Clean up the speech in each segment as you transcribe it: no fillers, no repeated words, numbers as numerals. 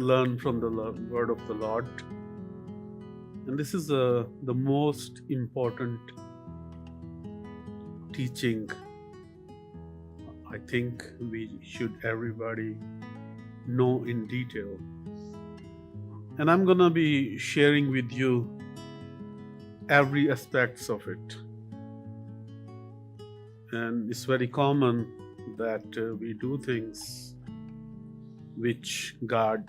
learn from the word of the Lord. And this is the most important teaching I think we should everybody know in detail. And I'm going to be sharing with you every aspects of it. And it's very common that we do things which God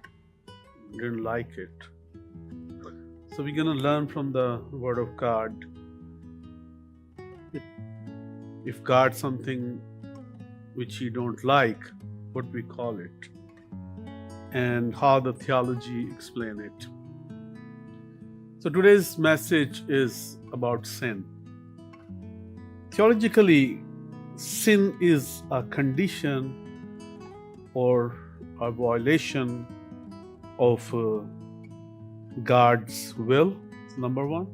didn't like it. So we're going to learn from the Word of God. If God something which He don't like, what we call it, and how the theology explain it. So today's message is about sin. Theologically, sin is a condition or a violation of God's will, number one.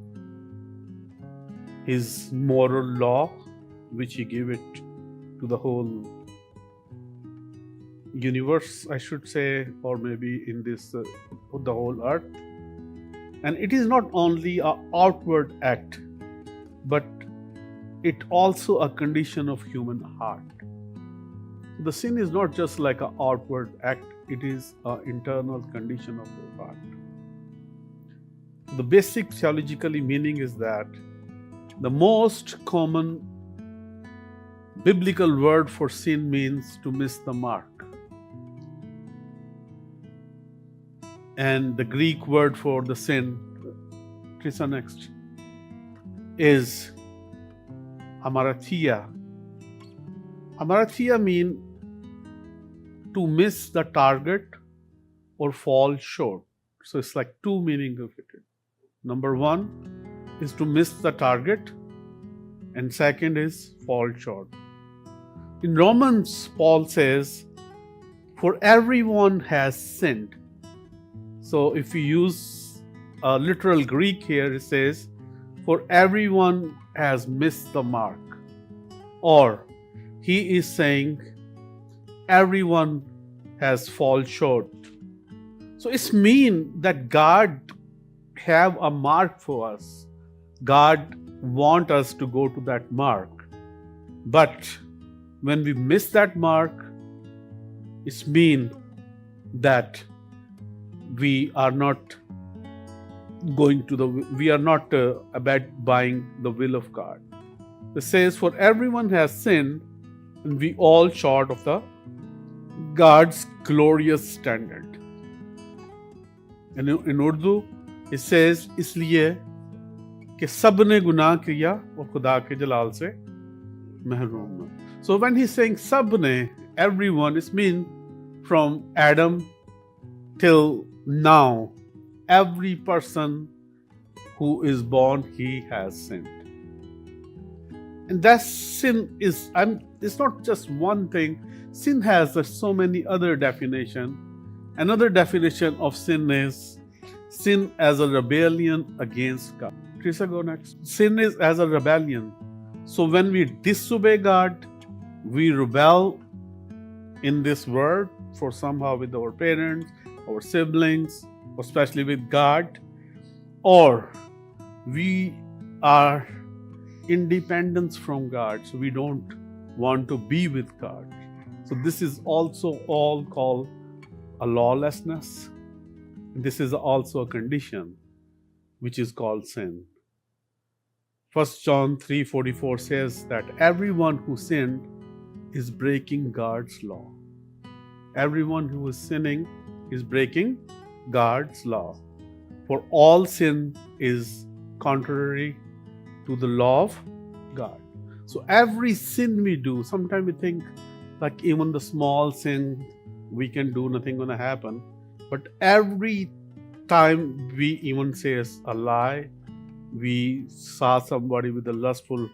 His moral law, which He gave it to the whole universe, I should say, or maybe in this the whole earth. And it is not only an outward act, but it also a condition of human heart. The sin is not just like an outward act, it is an internal condition of the heart. The basic theologically meaning is that the most common biblical word for sin means to miss the mark. And the Greek word for the sin, next, is Hamartia. Hamartia means to miss the target or fall short. So it's like two meanings of it. Number one is to miss the target, and second is fall short. In Romans, Paul says, for everyone has sinned. So if we use a literal Greek here, it says, for everyone has missed the mark. Or he is saying, everyone has fallen short. So it's mean that God have a mark for us. God want us to go to that mark. But when we miss that mark, it's mean that we are not going to we are not abiding the will of God. It says, for everyone has sinned, and we all short of the God's glorious standard. And in Urdu, it says, इसलिए कि सब ने गुनाह किया और खुदा के जलाल से महरूम हैं. So when he's saying सब ने, everyone, it means from Adam till now, every person who is born, he has sinned. And that sin is, it's not just one thing. Sin has so many other definitions. Another definition of sin is sin as a rebellion against God. Teresa, go next. Sin is as a rebellion. So when we disobey God, we rebel in this world for somehow with our parents, our siblings, especially with God, or we are independent from God, so we don't want to be with God. So this is also all called a lawlessness. This is also a condition which is called sin. 1 John 3:44 says that everyone who sinned is breaking God's law. Everyone who is sinning is breaking God's law. For all sin is contrary to the law of God. So every sin we do, sometimes we think like even the small sin we can do, nothing gonna happen. But every time we even say a lie, we saw somebody with the lustful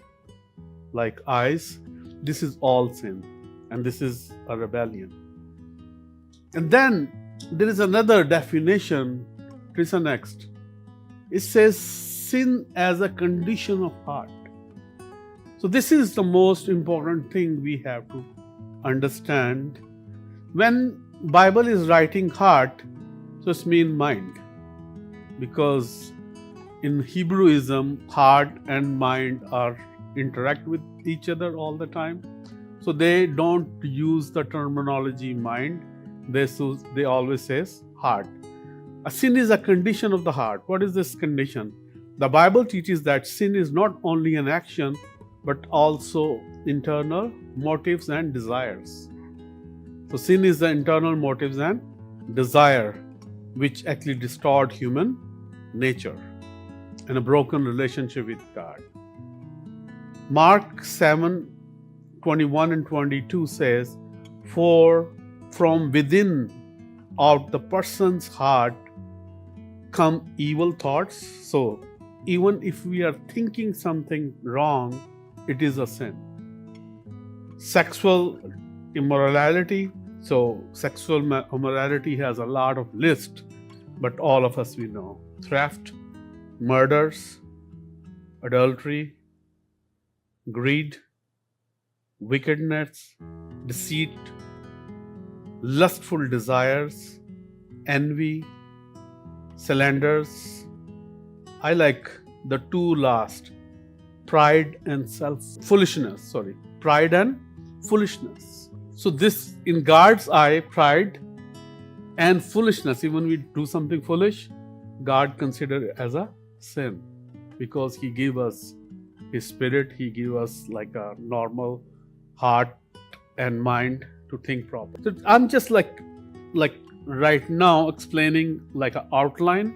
like eyes, this is all sin. And this is a rebellion. And then there is another definition, Teresa, next. It says sin as a condition of heart. So this is the most important thing we have to understand. When Bible is writing heart, So it's mean mind. Because in Hebrewism, heart and mind are interact with each other all the time. So they don't use the terminology mind. They always says heart. A sin is a condition of the heart. What is this condition? The Bible teaches that sin is not only an action, but also internal motives and desires. So sin is the internal motives and desire which actually distort human nature and a broken relationship with God. Mark 7:21 and 22 says, "For from within of the person's heart come evil thoughts." So even if we are thinking something wrong, it is a sin. Sexual immorality. So sexual immorality has a lot of list, but all of us we know. Theft, murders, adultery, greed, wickedness, deceit, lustful desires, envy, slanders. I like the two last, pride and foolishness. Pride and foolishness. So this, in God's eye, pride and foolishness, even we do something foolish, God considers it as a sin, because He gave us His Spirit, He gave us like a normal heart and mind to think properly. So I'm just like right now explaining like an outline,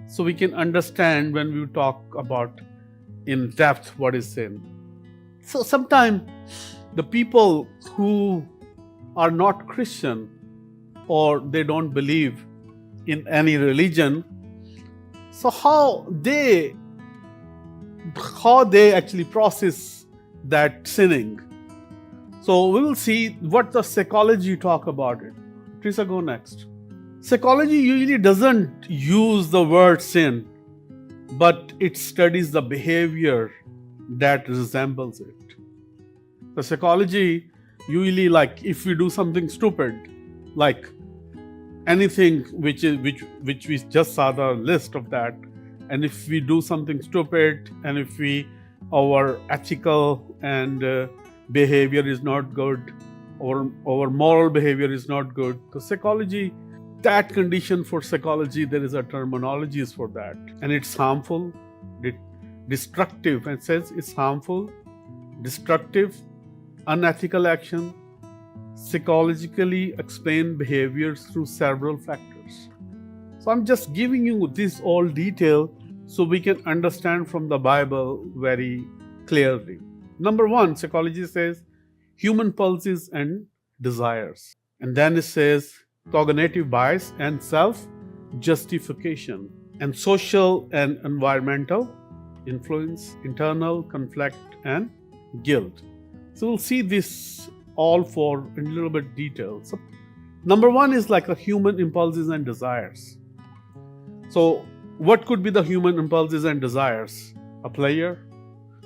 so we can understand when we talk about in depth what is sin. So sometimes the people who are not Christian or they don't believe in any religion, so how they actually process that sinning. So we will see what the psychology talk about it. Teresa, go next. Psychology usually doesn't use the word sin, but it studies the behavior that resembles it. The psychology usually, like if we do something stupid, like anything which we just saw the list of that, and if we do something stupid, and if our ethical and behavior is not good, or our moral behavior is not good, the psychology, that condition for psychology, there is a terminology for that, and it's harmful, destructive, and says it's harmful, destructive, unethical action, psychologically explained behaviors through several factors. So I'm just giving you this all detail so we can understand from the Bible very clearly. Number one, psychology says human pulses and desires. And then it says cognitive bias and self-justification, and social and environmental influence, internal conflict and guilt. So we'll see this all for in a little bit detail. So number one is like the human impulses and desires. So what could be the human impulses and desires? A player.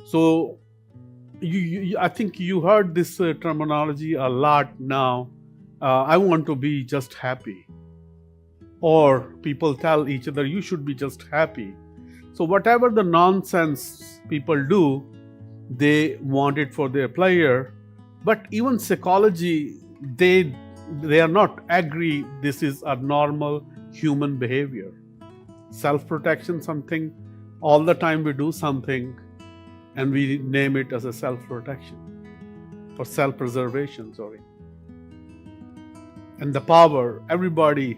So I think you heard this terminology a lot now. I want to be just happy. Or people tell each other, you should be just happy. So whatever the nonsense people do, they want it for their player. But even psychology, they are not agree this is a normal human behavior. Self-protection, something, all the time we do something and we name it as a self-protection or self-preservation, And the power, everybody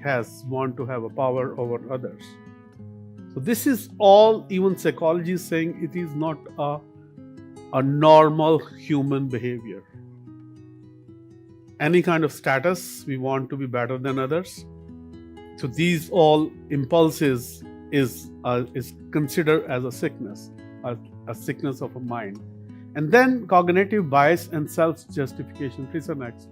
want to have a power over others. So this is all, even psychology is saying it is not a normal human behavior. Any kind of status, we want to be better than others. So these all impulses is considered as a sickness, a sickness of a mind. And then cognitive bias and self-justification. Please next.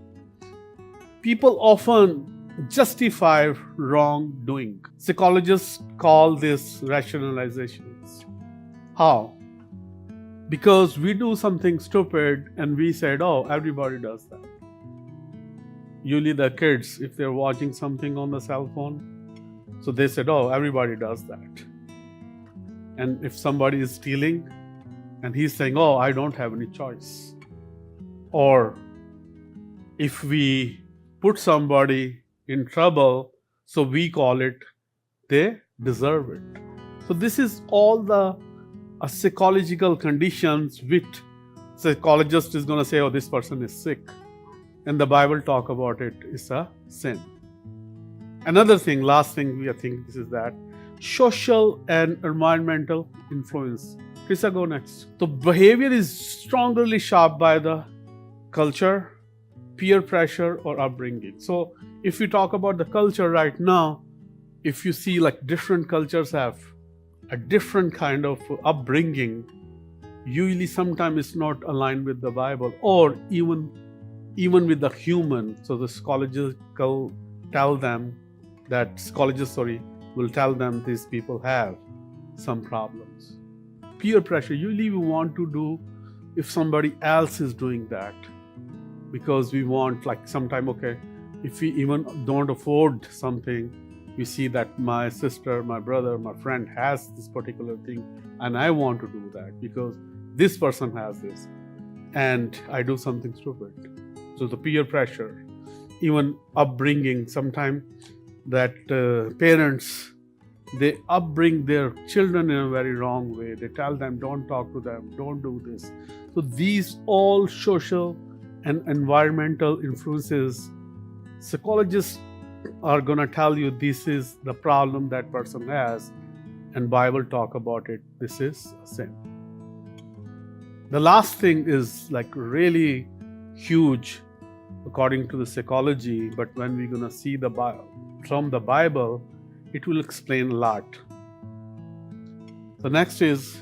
People often justify wrongdoing. Psychologists call this rationalizations. How? Because we do something stupid and we said, oh, everybody does that. Usually the kids, if they're watching something on the cell phone, So they said, oh, everybody does that. And if somebody is stealing and he's saying, oh, I don't have any choice. Or if we put somebody in trouble, so we call it, they deserve it. So this is all the psychological conditions which psychologist is going to say, oh, this person is sick. And the Bible talk about it is a sin. Another thing, last thing I think this is that social and environmental influence. Krista, go next. The behavior is strongly shaped by the culture, peer pressure, or upbringing. So if you talk about the culture right now, if you see like different cultures have a different kind of upbringing, usually sometimes it's not aligned with the Bible or even with the human. So the psychologists will tell them these people have some problems. Peer pressure, usually we want to do if somebody else is doing that, because we want, like, sometime, okay, if we even don't afford something, we see that my sister, my brother, my friend has this particular thing and I want to do that because this person has this and I do something stupid. So the peer pressure, even upbringing, sometimes that parents, they upbring their children in a very wrong way. They tell them, don't talk to them, don't do this. So these all social and environmental influences, psychologists are going to tell you this is the problem that person has, and Bible talk about it. This is a sin. The last thing is like really huge according to the psychology, but when we're going to see from the Bible, it will explain a lot. The next is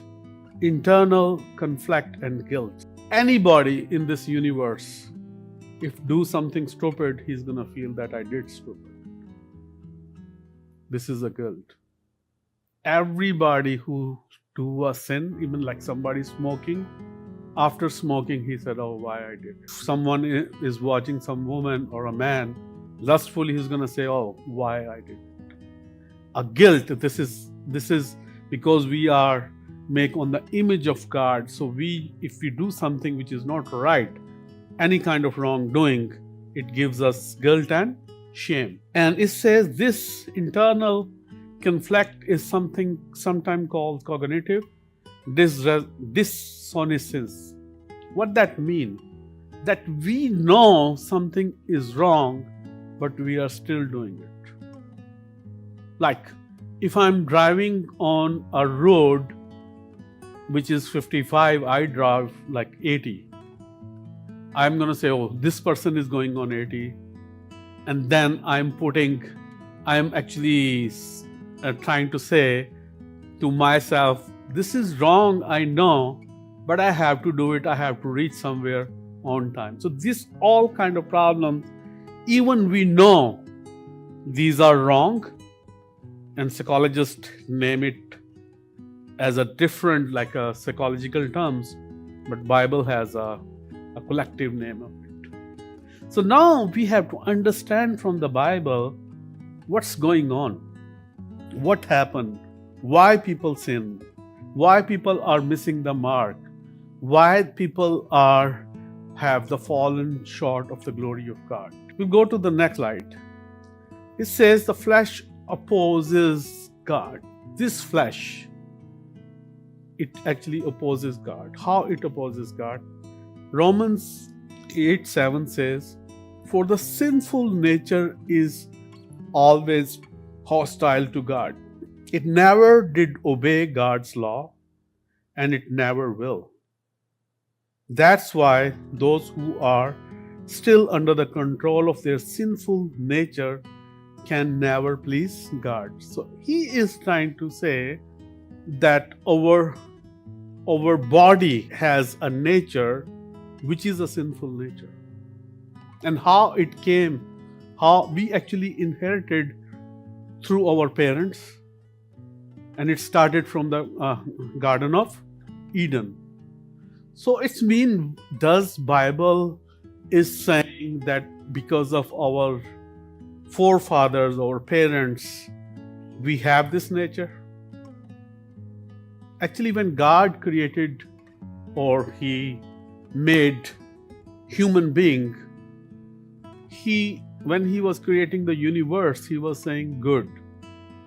internal conflict and guilt. Anybody in this universe, if do something stupid, he's going to feel that I did stupid. This is a guilt. Everybody who do a sin, even like somebody smoking, after smoking, he said, oh, why I did it. If someone is watching some woman or a man lustfully, he's going to say, oh, why I did it. A guilt, this is because we are made on the image of God. So if we do something which is not right, any kind of wrongdoing, it gives us guilt and shame. And it says this internal conflict is something sometimes called cognitive dissonance. What that means? That we know something is wrong, but we are still doing it. Like if I'm driving on a road which is 55, I drive like 80. I'm going to say, oh, this person is going on 80. And then I'm actually trying to say to myself, this is wrong, I know, but I have to do it. I have to reach somewhere on time. So this all kind of problems, even we know these are wrong, and psychologists name it as a different, like a psychological terms, but Bible has a collective name of it. So now we have to understand from the Bible what's going on, what happened, why people sin, why people are missing the mark, why people have the fallen short of the glory of God. We'll go to the next slide. It says the flesh opposes God. This flesh, it actually opposes God. How it opposes God? Romans 8:7 says, for the sinful nature is always hostile to God. It never did obey God's law, and it never will. That's why those who are still under the control of their sinful nature can never please God. So he is trying to say that our body has a nature which is a sinful nature. And how it came, how we actually inherited through our parents. And it started from the Garden of Eden. So it's does Bible is saying that because of our forefathers, our parents, we have this nature. Actually, when God created or He made human being, when He was creating the universe, He was saying good.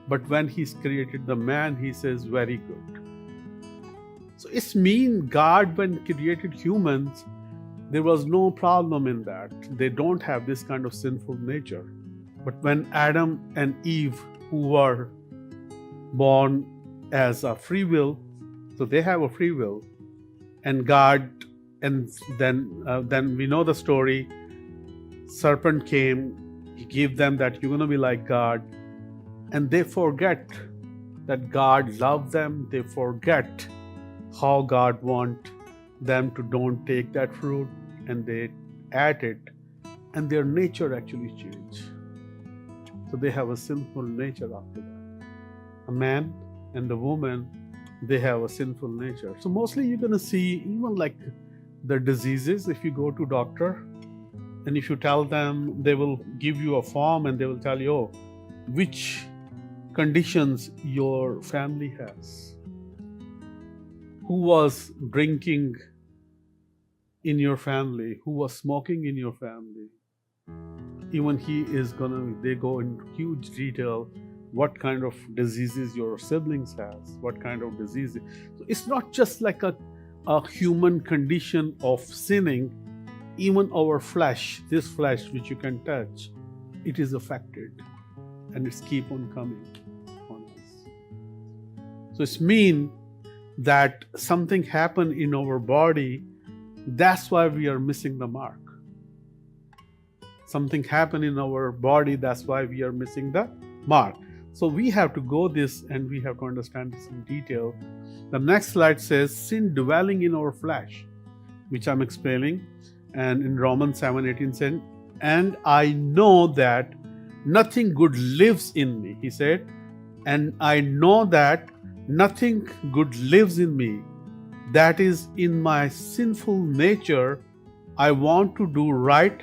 But when He's created the man, He says very good. So it's mean God, when created humans, there was no problem in that. They don't have this kind of sinful nature. But when Adam and Eve, who were born as a free will, so they have a free will, and God, and then we know the story. Serpent came, he gave them that you're going to be like God, and they forget that God loved them. They forget how God want them to don't take that fruit, and they ate it, and their nature actually changed. So they have a sinful nature after that. A man and a woman, they have a sinful nature. So mostly you're going to see even like the diseases. If you go to doctor and if you tell them, they will give you a form and they will tell you, oh, which conditions your family has. Who was drinking in your family? Who was smoking in your family? Even they go in huge detail what kind of diseases your siblings has, what kind of diseases. So it's not just like a human condition of sinning. Even our flesh, this flesh which you can touch, it is affected, and it's keep on coming on us. So it's mean that something happened in our body. That's why we are missing the mark. Something happened in our body. That's why we are missing the mark. So we have to go this, and we have to understand this in detail. The next slide says sin dwelling in our flesh, which I'm explaining. And in Romans 7:18 said, and I know that nothing good lives in me. He said, and I know that nothing good lives in me. That is in my sinful nature. I want to do right,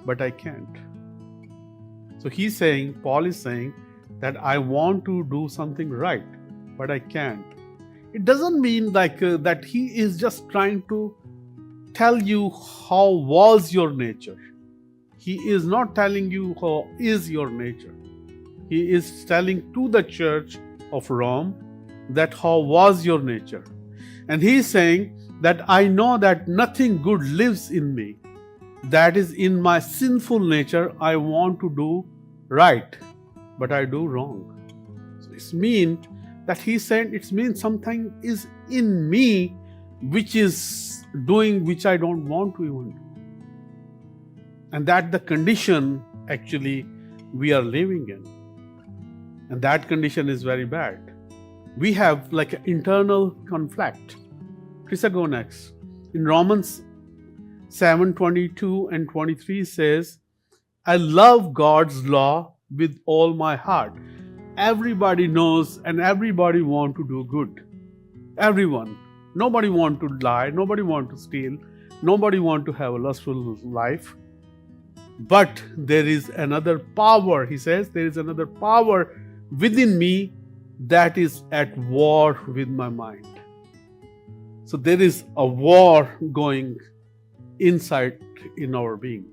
but I can't. So he's saying, Paul is saying that I want to do something right, but I can't. It doesn't mean like that he is just trying to tell you how was your nature. He is not telling you how is your nature. He is telling to the church of Rome that how was your nature. And he is saying that I know that nothing good lives in me. That is in my sinful nature. I want to do right, but I do wrong. So it means that he said it means something is in me which is doing which I don't want to even do. And that the condition actually we are living in. And that condition is very bad. We have like an internal conflict. Krista, go next. In Romans 7:22 and 23 says, I love God's law with all my heart. Everybody knows and everybody want to do good. Everyone. Nobody want to lie. Nobody want to steal. Nobody want to have a lustful life. But there is another power, he says, there is another power within me that is at war with my mind. So there is a war going inside in our being.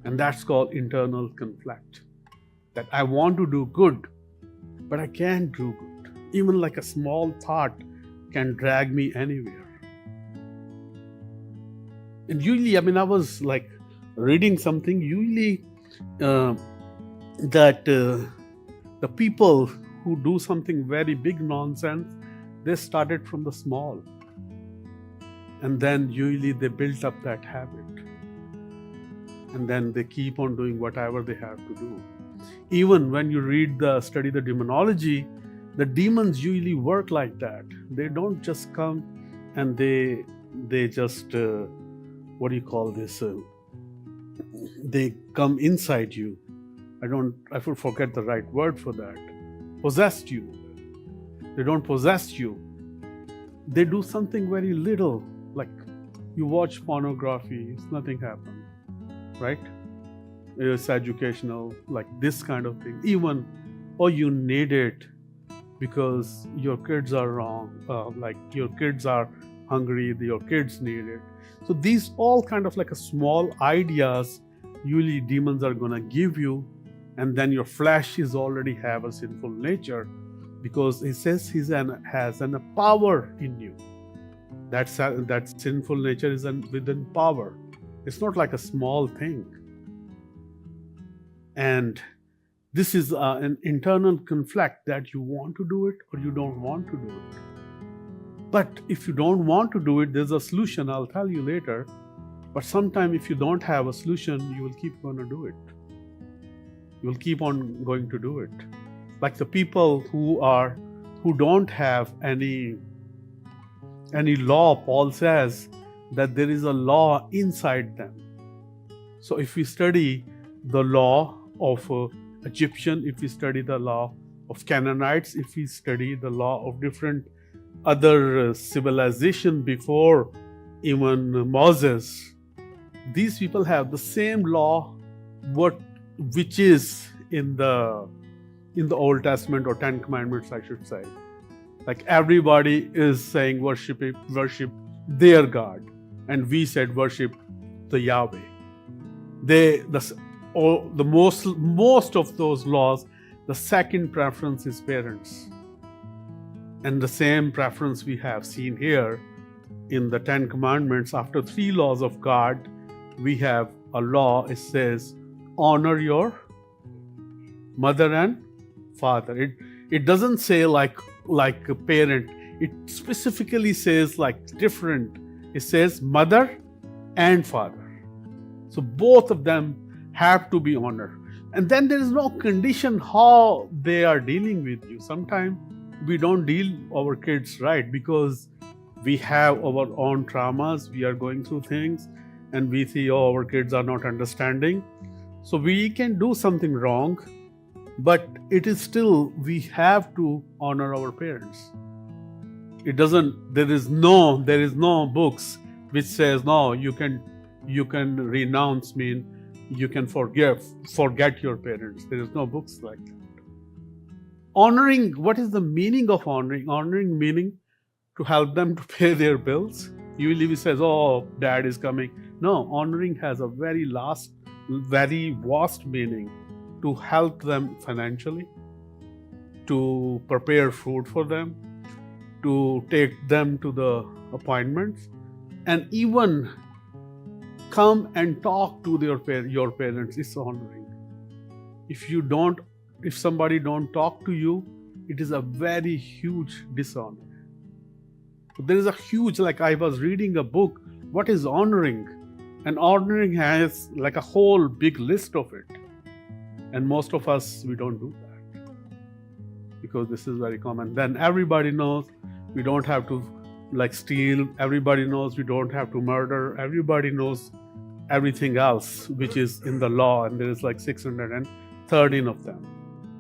And that's called internal conflict. That I want to do good, but I can't do good. Even like a small thought can drag me anywhere. And usually, I was like reading something, usually that the people who do something very big nonsense, they started from the small. And then usually they built up that habit. And then they keep on doing whatever they have to do. Even when you study the demonology, the demons usually work like that. They don't just come and they just, they come inside you. I forget the right word for that. Possessed you. They don't possess you. They do something very little, like you watch pornography, nothing happens, right? It's educational, like this kind of thing. Even or you need it because your kids are wrong, like your kids are hungry, your kids need it. So these all kind of like a small ideas usually demons are gonna give you, and then your flesh is already have a sinful nature, because he says he has a power in you. That sinful nature is within power. It's not like a small thing. And this is an internal conflict that you want to do it or you don't want to do it. But if you don't want to do it, there's a solution. I'll tell you later. But sometime if you don't have a solution, you will keep going to do it. You will keep on going to do it. Like the people who don't have any law, Paul says that there is a law inside them. So if we study the law of Egyptian, if we study the law of Canaanites, if we study the law of different other civilization before even Moses, these people have the same law which is in the Old Testament, or Ten Commandments, I should say. Like everybody is saying worship their God, and we said worship the Yahweh. The most of those laws, the second preference is parents. And the same preference we have seen here in the Ten Commandments. After 3 laws of God, we have a law. It says, honor your mother and father. It doesn't say like a parent. It specifically says like different. It says mother and father. So both of them have to be honored. And then there is no condition how they are dealing with you. Sometimes we don't deal our kids right because we have our own traumas. We are going through things and we see, oh, our kids are not understanding. So we can do something wrong, but it is still, we have to honor our parents. There is no books which says, no, you can renounce me, you can forget your parents. There is no books like that. Honoring, what is the meaning of honoring? Honoring meaning to help them to pay their bills. Usually we says, oh, dad is coming. No, honoring has a very vast meaning. To help them financially, to prepare food for them, to take them to the appointments, and even come and talk to your parents is honoring. If somebody don't talk to you, it is a very huge dishonor. So there is a huge, like I was reading a book, what is honoring? And honoring has like a whole big list of it. And most of us, we don't do that because this is very common. Then everybody knows we don't have to like steal. Everybody knows we don't have to murder. Everybody knows everything else which is in the law, and there is like 613 of them.